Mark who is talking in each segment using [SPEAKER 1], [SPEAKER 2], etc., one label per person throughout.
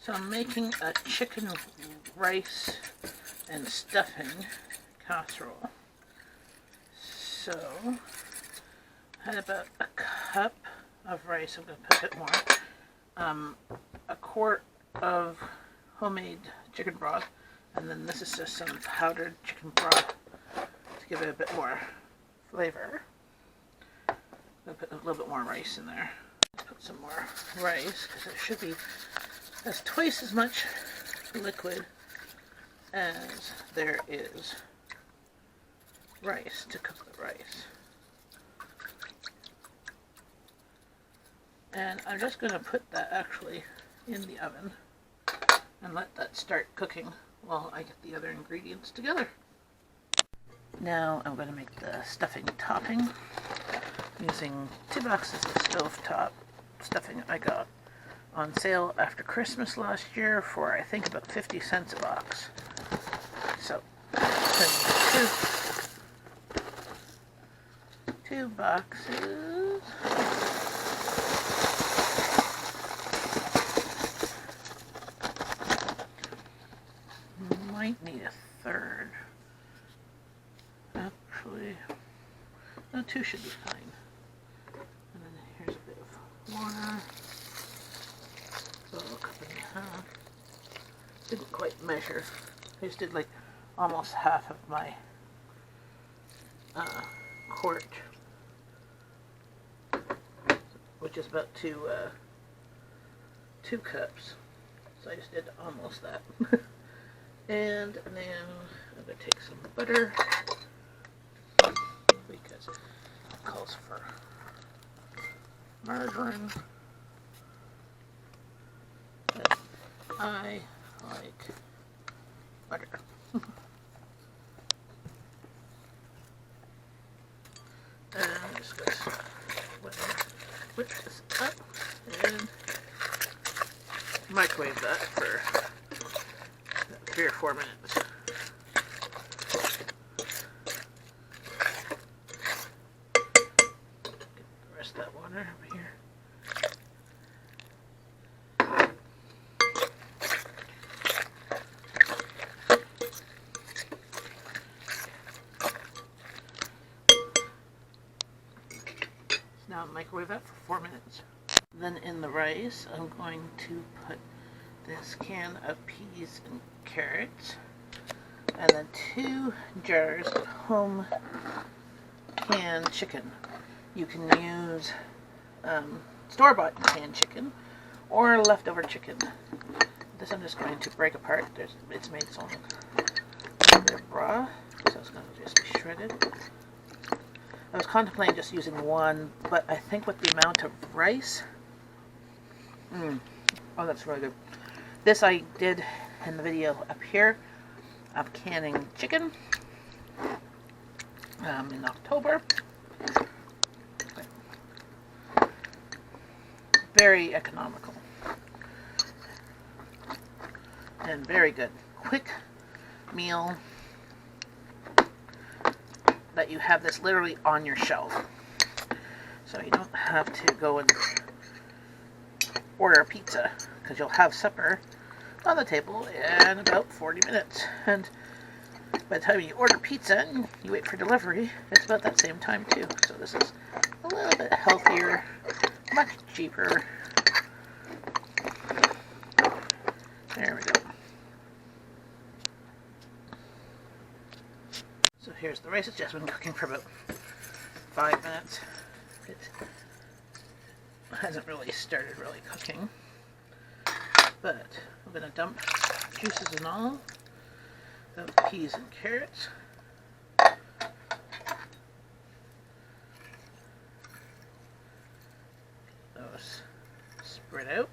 [SPEAKER 1] So I'm making a chicken rice and stuffing casserole. So I had about a cup of rice. I'm going to put a bit more. A quart of homemade chicken broth, and then this is just some powdered chicken broth to give it a bit more flavor. I'm going to put a little bit more rice in there. Put some more rice because it should be has twice as much liquid as there is rice to cook the rice. And I'm just going to put that actually in the oven and let that start cooking while I get the other ingredients together. Now I'm going to make the stuffing topping using 2 boxes of stovetop stuffing I got on sale after Christmas last year for I think about 50 cents a box. So, two boxes. Might need a third. Actually, no, 2 should be fine. And then here's a bit of water. So a cup and a half. Didn't quite measure. I just did like almost half of my quart, which is about two cups. So I just did almost that. And now I'm going to take some butter because it calls for margarine. But I like butter. And I'm just going to whip this up and microwave that for 3 or 4 minutes. Get the rest of that water over here. Now microwave that for 4 minutes. Then in the rice, I'm going to put this can of peas and carrots, and then 2 jars of home canned chicken. You can use store-bought canned chicken or leftover chicken. This I'm just going to break apart. It's made its own broth, so it's going to just be shredded. I was contemplating just using 1, but I think with the amount of rice, oh, that's really good. This I did in the video up here of canning chicken in October. Very economical and very good. Quick meal that you have this literally on your shelf. So you don't have to go and order a pizza because you'll have supper on the table in about 40 minutes. And by the time you order pizza and you wait for delivery, it's about that same time too. So this is a little bit healthier, much cheaper. There we go. So here's the rice. It's just been cooking for about 5 minutes. It hasn't really started cooking. But I'm going to dump juices and all of peas and carrots. Those spread out.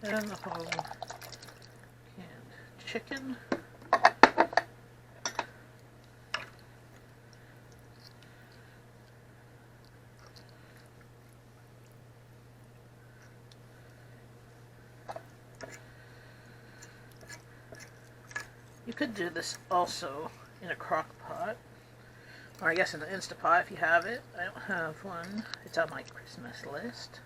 [SPEAKER 1] And the whole canned chicken. You could do this also in a crock pot, or I guess in an Instapot if you have it. I don't have one. It's on my Christmas list.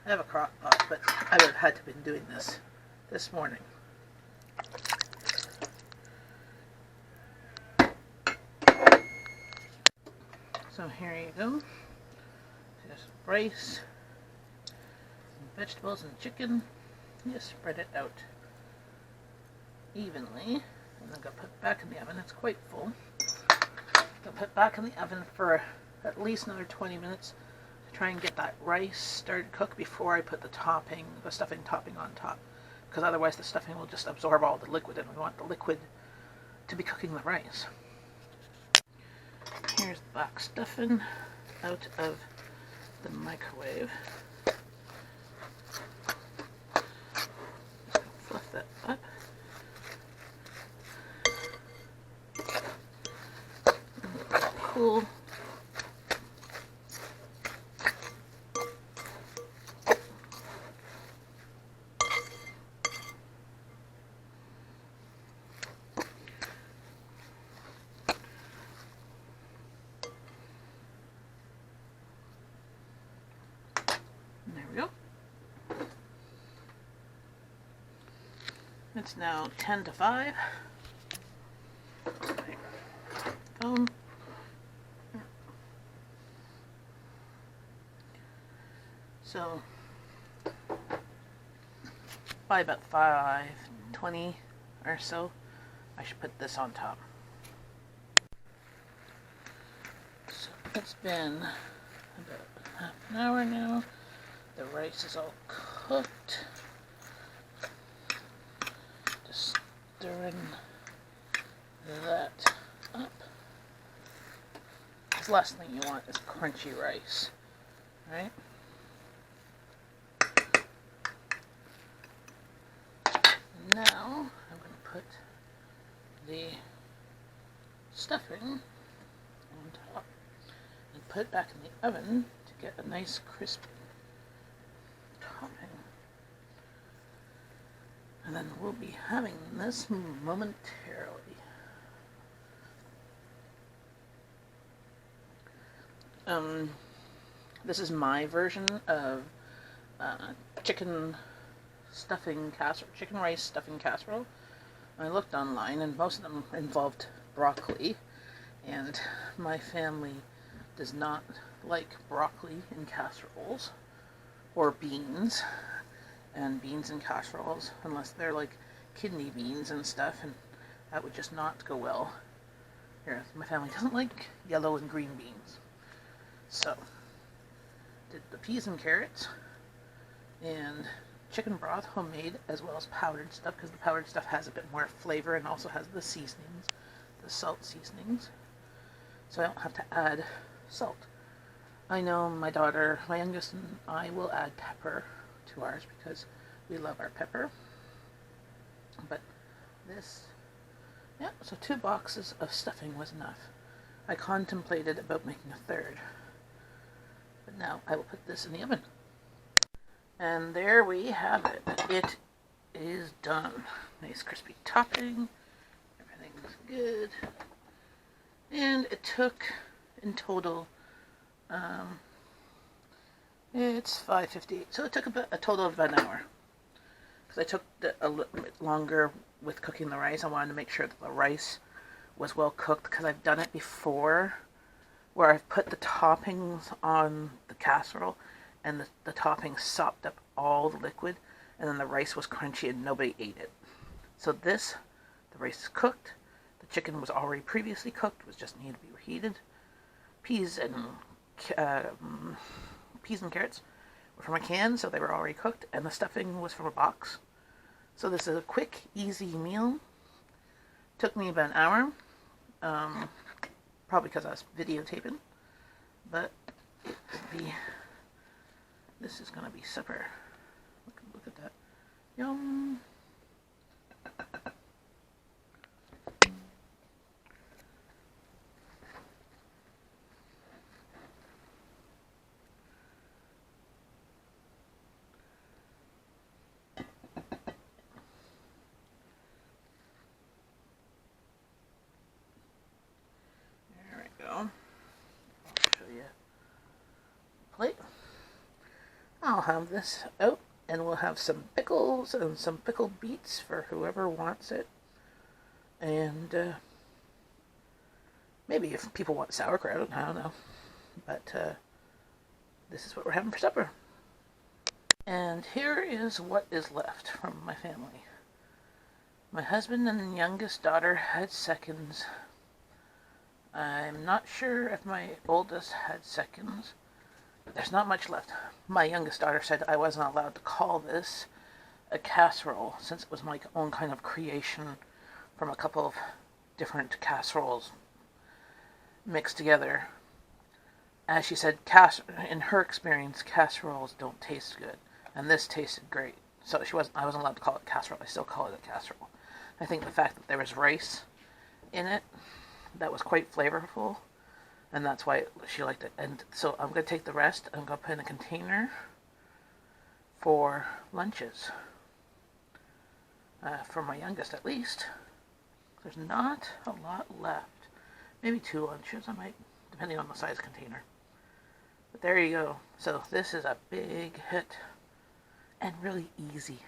[SPEAKER 1] I have a crock pot, but I would have had to have been doing this morning. So here you go. Just rice, and vegetables, and chicken. You spread it out evenly, and then go put it back in the oven. It's quite full. Go put it back in the oven for at least another 20 minutes to try and get that rice started to cook before I put the stuffing topping on top. Because otherwise the stuffing will just absorb all the liquid, and we want the liquid to be cooking the rice. Here's the black stuffing out of the microwave. Fluff that up. Cool. There we go. It's now 10 to 5. Phone. So by about 5:20 or so, I should put this on top. So it's been about half an hour now. The rice is all cooked. Just stirring that up. The last thing you want is crunchy rice, right? Now I'm going to put the stuffing on top and put it back in the oven to get a nice crispy topping. And then we'll be having this momentarily. This is my version of chicken rice stuffing casserole. I looked online, and most of them involved broccoli, and my family does not like broccoli in casseroles or beans in casseroles unless they're like kidney beans and stuff, and that would just not go well. Here, my family doesn't like yellow and green beans, so did the peas and carrots and chicken broth, homemade, as well as powdered stuff, because the powdered stuff has a bit more flavor and also has the seasonings, the salt seasonings, so I don't have to add salt. I know my daughter, my youngest, and I will add pepper to ours because we love our pepper. But this, yeah, so 2 boxes of stuffing was enough. I contemplated about making a third, but now I will put this in the oven. And there we have it. It is done. Nice crispy topping. Everything's good. And it took, in total, it's 5:58. So it took about a total of about an hour. Because I took a little bit longer with cooking the rice. I wanted to make sure that the rice was well cooked, because I've done it before, where I've put the toppings on the casserole, and the topping sopped up all the liquid, and then the rice was crunchy and nobody ate it. So the rice is cooked, the chicken was already previously cooked, was just needed to be reheated. Peas and carrots were from a can, so they were already cooked, and the stuffing was from a box. So this is a quick, easy meal. Took me about an hour, probably because I was videotaping, but this is going to be supper. Look at that. Yum. There we go. I'll show you a plate. I'll have this out, and we'll have some pickles and some pickled beets for whoever wants it. And maybe if people want sauerkraut, I don't know. But this is what we're having for supper. And here is what is left from my family. My husband and youngest daughter had seconds. I'm not sure if my oldest had seconds. There's not much left. My youngest daughter said I wasn't allowed to call this a casserole since it was my own kind of creation from a couple of different casseroles mixed together. As she said, in her experience, casseroles don't taste good, and this tasted great. So I wasn't allowed to call it casserole. I still call it a casserole. I think the fact that there was rice in it, that was quite flavorful, and that's why she liked it. And so I'm going to take the rest, I'm going to put in a container for lunches. For my youngest, at least. There's not a lot left. Maybe 2 lunches, I might, depending on the size container. But there you go. So this is a big hit and really easy.